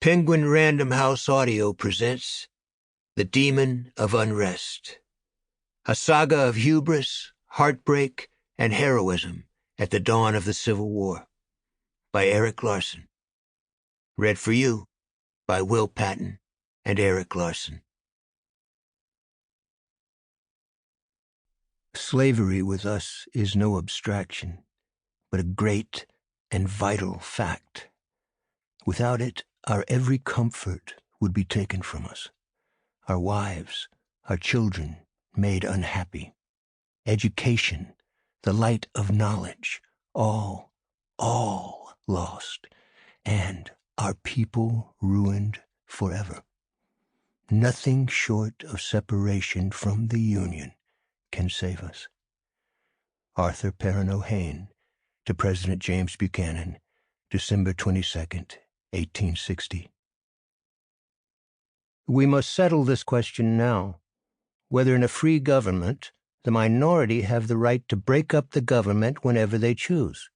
Penguin Random House Audio presents The Demon of Unrest, a saga of hubris, heartbreak, and heroism at the dawn of the Civil War, by Erik Larson. Read for you by Will Patton and Erik Larson. Slavery with us is no abstraction, but a great and vital fact. Without it, our every comfort would be taken from us. Our wives, our children made unhappy. Education, the light of knowledge, all lost. And our people ruined forever. Nothing short of separation from the Union can save us. Arthur Perrin O'Hain, to President James Buchanan, December 22nd, 1860. We must settle this question now, whether in a free government the minority have the right to break up the government whenever they choose.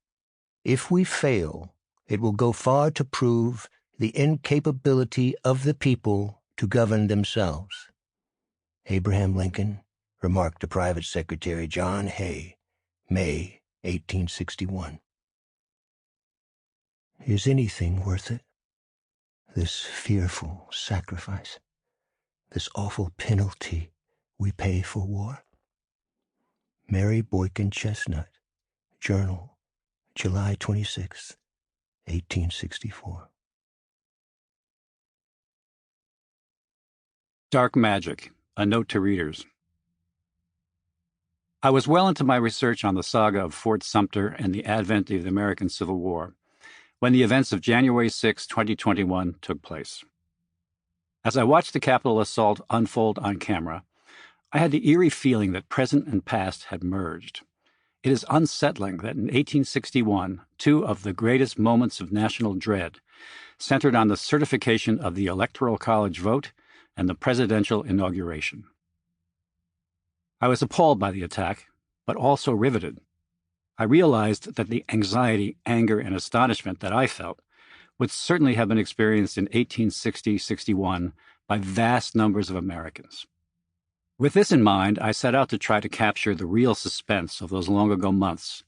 If we fail, it will go far to prove the incapability of the people to govern themselves. Abraham Lincoln remarked to Private Secretary John Hay, May 1861. Is anything worth it? This fearful sacrifice, this awful penalty we pay for war? Mary Boykin Chestnut, Journal, July 26, 1864. Dark Magic, a note to readers. I was well into my research on the saga of Fort Sumter and the advent of the American Civil War when the events of January 6, 2021 took place. As I watched the Capitol assault unfold on camera, I had the eerie feeling that present and past had merged. It is unsettling that in 1861, two of the greatest moments of national dread centered on the certification of the Electoral College vote and the presidential inauguration. I was appalled by the attack, but also riveted. I realized that the anxiety, anger, and astonishment that I felt would certainly have been experienced in 1860-61 by vast numbers of Americans. With this in mind, I set out to try to capture the real suspense of those long-ago months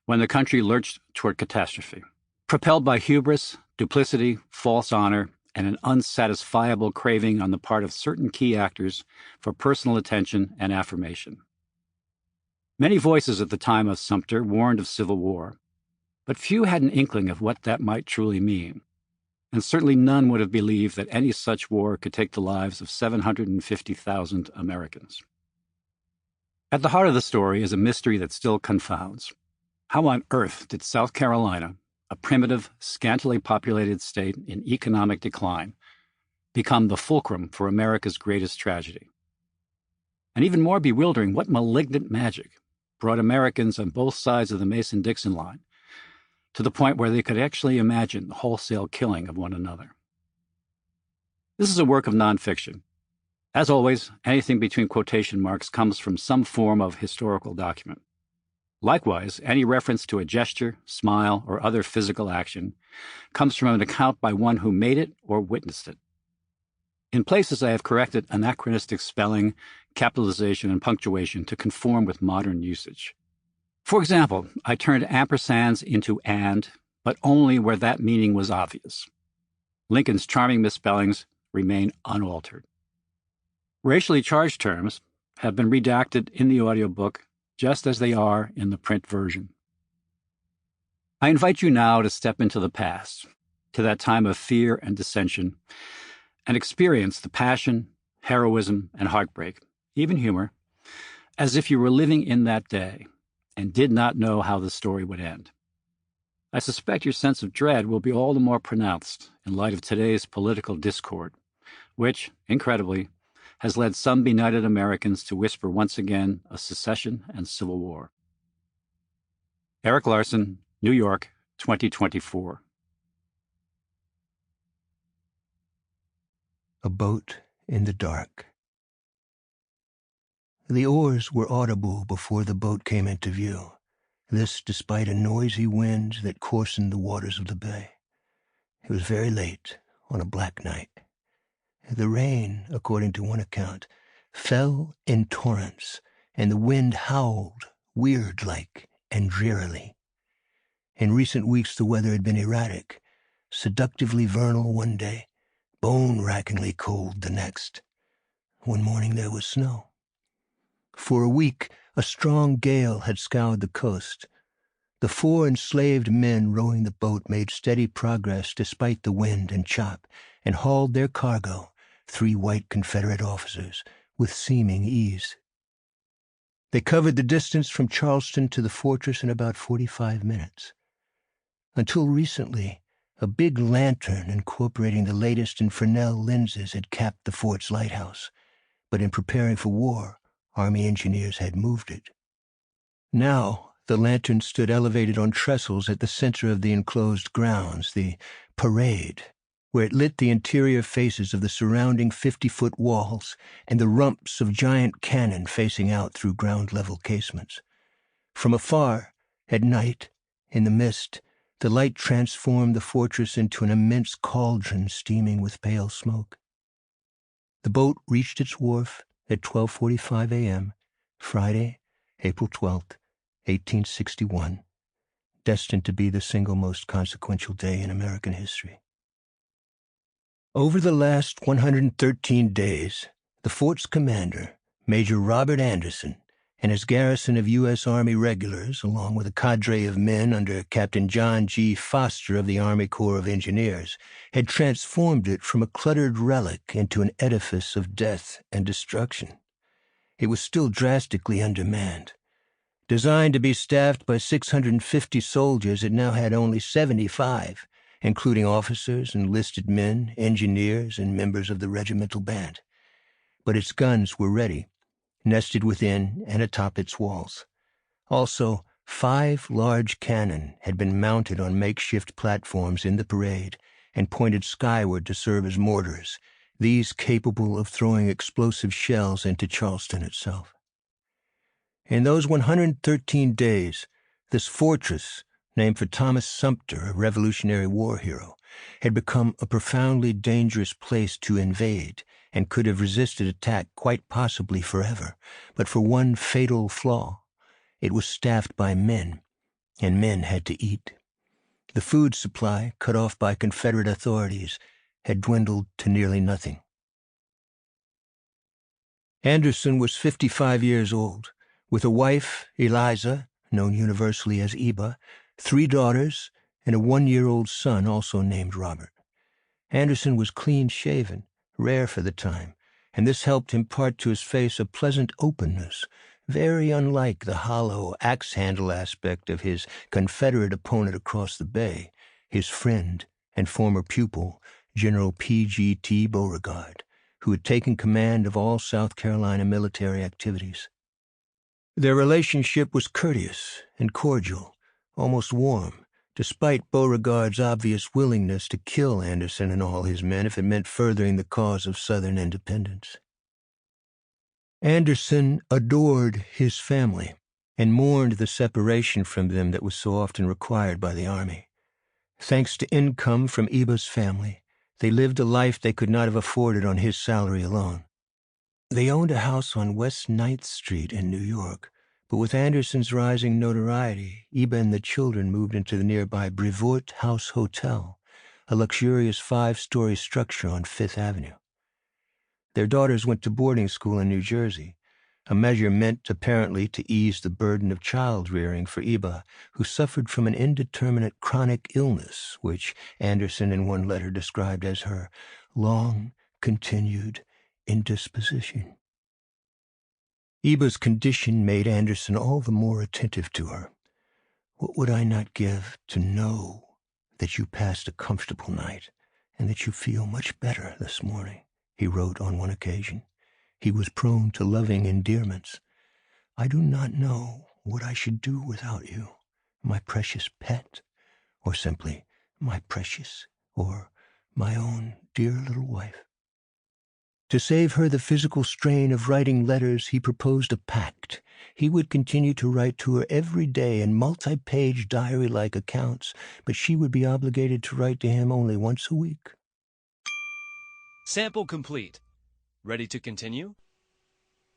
when the country lurched toward catastrophe. Propelled by hubris, duplicity, false honor, and an unsatisfiable craving on the part of certain key actors for personal attention and affirmation. Many voices at the time of Sumter warned of civil war, but few had an inkling of what that might truly mean, and certainly none would have believed that any such war could take the lives of 750,000 Americans. At the heart of the story is a mystery that still confounds. How on earth did South Carolina, a primitive, scantily populated state in economic decline, become the fulcrum for America's greatest tragedy? And even more bewildering, what malignant magic brought Americans on both sides of the Mason-Dixon line to the point where they could actually imagine the wholesale killing of one another? This is a work of nonfiction. As always, anything between quotation marks comes from some form of historical document. Likewise, any reference to a gesture, smile, or other physical action comes from an account by one who made it or witnessed it. In places, I have corrected anachronistic spelling, capitalization, and punctuation to conform with modern usage. For example, I turned ampersands into and, but only where that meaning was obvious. Lincoln's charming misspellings remain unaltered. Racially charged terms have been redacted in the audiobook just as they are in the print version. I invite you now to step into the past, to that time of fear and dissension, and experience the passion, heroism, and heartbreak, even humor, as if you were living in that day and did not know how the story would end. I suspect your sense of dread will be all the more pronounced in light of today's political discord, which, incredibly, has led some benighted Americans to whisper once again of secession and civil war. Erik Larson, New York, 2024. A boat in the dark. The oars were audible before the boat came into view, this despite a noisy wind that coarsened the waters of the bay. It was very late, on a black night. The rain, according to one account, fell in torrents, and the wind howled, weird-like and drearily. In recent weeks the weather had been erratic, seductively vernal one day, bone-rackingly cold the next. One morning there was snow. For a week a strong gale had scoured the coast. The 4 enslaved men rowing the boat made steady progress despite the wind and chop, and hauled their cargo, 3 white Confederate officers, with seeming ease. They covered the distance from Charleston to the fortress in about 45 minutes. Until recently, a big lantern incorporating the latest in Fresnel lenses had capped the fort's lighthouse, but in preparing for war, Army engineers had moved it. Now, the lantern stood elevated on trestles at the center of the enclosed grounds, the parade, where it lit the interior faces of the surrounding 50-foot walls and the rumps of giant cannon facing out through ground-level casements. From afar, at night, in the mist, the light transformed the fortress into an immense cauldron steaming with pale smoke. The boat reached its wharf at 12:45 a.m., Friday, April 12th, 1861, destined to be the single most consequential day in American history. Over the last 113 days, the fort's commander, Major Robert Anderson, and his garrison of U.S. Army regulars, along with a cadre of men under Captain John G. Foster of the Army Corps of Engineers, had transformed it from a cluttered relic into an edifice of death and destruction. It was still drastically undermanned. Designed to be staffed by 650 soldiers, it now had only 75, including officers, enlisted men, engineers, and members of the regimental band. But its guns were ready, nested within and atop its walls. Also, 5 large cannon had been mounted on makeshift platforms in the parade and pointed skyward to serve as mortars, these capable of throwing explosive shells into Charleston itself. In those 113 days, this fortress, named for Thomas Sumter, a Revolutionary War hero, had become a profoundly dangerous place to invade, and could have resisted attack quite possibly forever, but for one fatal flaw. It was staffed by men, and men had to eat. The food supply, cut off by Confederate authorities, had dwindled to nearly nothing. Anderson was 55 years old, with a wife, Eliza, known universally as Eba, 3 daughters, and a 1-year-old son also named Robert. Anderson was clean-shaven, rare for the time, and this helped impart to his face a pleasant openness, very unlike the hollow, axe-handle aspect of his Confederate opponent across the bay, his friend and former pupil, General P.G.T. Beauregard, who had taken command of all South Carolina military activities. Their relationship was courteous and cordial, almost warm, despite Beauregard's obvious willingness to kill Anderson and all his men if it meant furthering the cause of Southern independence. Anderson adored his family and mourned the separation from them that was so often required by the Army. Thanks to income from Eba's family, they lived a life they could not have afforded on his salary alone. They owned a house on West 9th Street in New York, but with Anderson's rising notoriety, Eba and the children moved into the nearby Brevoort House Hotel, a luxurious 5-story structure on Fifth Avenue. Their daughters went to boarding school in New Jersey, a measure meant apparently to ease the burden of child-rearing for Eba, who suffered from an indeterminate chronic illness, which Anderson in one letter described as her long-continued indisposition. Eba's condition made Anderson all the more attentive to her. "What would I not give to know that you passed a comfortable night and that you feel much better this morning," he wrote on one occasion. He was prone to loving endearments. "I do not know what I should do without you, my precious pet, or simply my precious, or my own dear little wife." To save her the physical strain of writing letters, he proposed a pact. He would continue to write to her every day in multi-page diary-like accounts, but she would be obligated to write to him only once a week. Sample complete. Ready to continue?